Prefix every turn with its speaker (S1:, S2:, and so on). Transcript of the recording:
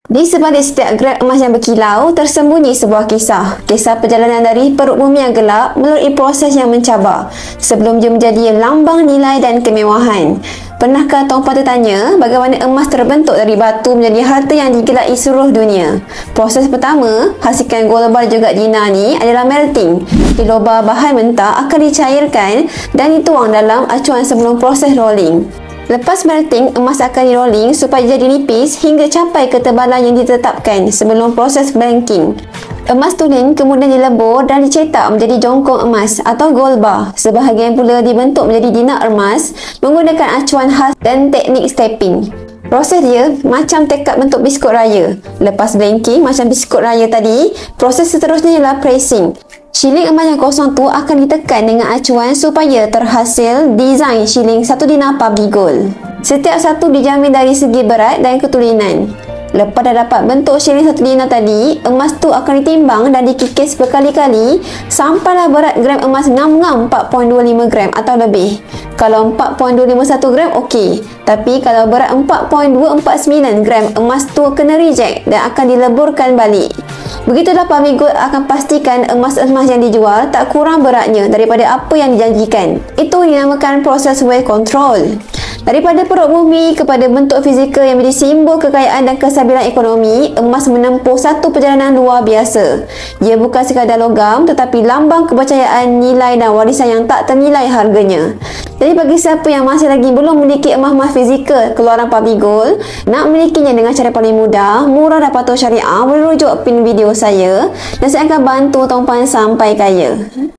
S1: Di sebalik setiap gram emas yang berkilau, tersembunyi sebuah kisah. Kisah perjalanan dari perut bumi yang gelap melalui proses yang mencabar sebelum dia menjadi lambang nilai dan kemewahan. Pernahkah tuan-puan tertanya bagaimana emas terbentuk dari batu menjadi harta yang digelai seluruh dunia? Proses pertama, hasilkan gold bar juga dinar ni adalah melting. Biloba bahan mentah akan dicairkan dan dituang dalam acuan sebelum proses rolling. Lepas melting, emas akan di-rolling supaya jadi nipis hingga capai ketebalan yang ditetapkan sebelum proses blanking. Emas tulen kemudian dilebur dan dicetak menjadi jongkong emas atau gold bar. Sebahagian pula dibentuk menjadi dinar emas menggunakan acuan khas dan teknik stepping. Proses dia macam tekad bentuk biskut raya. Lepas blanking macam biskut raya tadi, proses seterusnya ialah pressing. Shilling emas yang kosong tu akan ditekan dengan acuan supaya terhasil desain shilling 1 dinar public gold. Setiap satu dijamin dari segi berat dan ketulinan. Lepas dah dapat bentuk shilling 1 dinar tadi, emas tu akan ditimbang dan dikikis berkali-kali sampailah berat gram emas ngam-ngam 4.25 gram atau lebih. Kalau 4.251 gram okey, tapi kalau berat 4.249 gram, emas tu kena reject dan akan dileburkan balik. Begitulah public gold akan pastikan emas-emas yang dijual tak kurang beratnya daripada apa yang dijanjikan. Itu dinamakan proses wealth control. Daripada perut bumi kepada bentuk fizikal yang menjadi simbol kekayaan dan kestabilan ekonomi, emas menempuh satu perjalanan luar biasa. Ia bukan sekadar logam tetapi lambang kepercayaan, nilai dan warisan yang tak ternilai harganya. Jadi bagi siapa yang masih lagi belum memiliki emas-emas fizikal keluaran public gold, nak memilikinya dengan cara paling mudah, murah dan patuh syariah, boleh rujuk pin video saya dan saya akan bantu tuan-puan sampai kaya.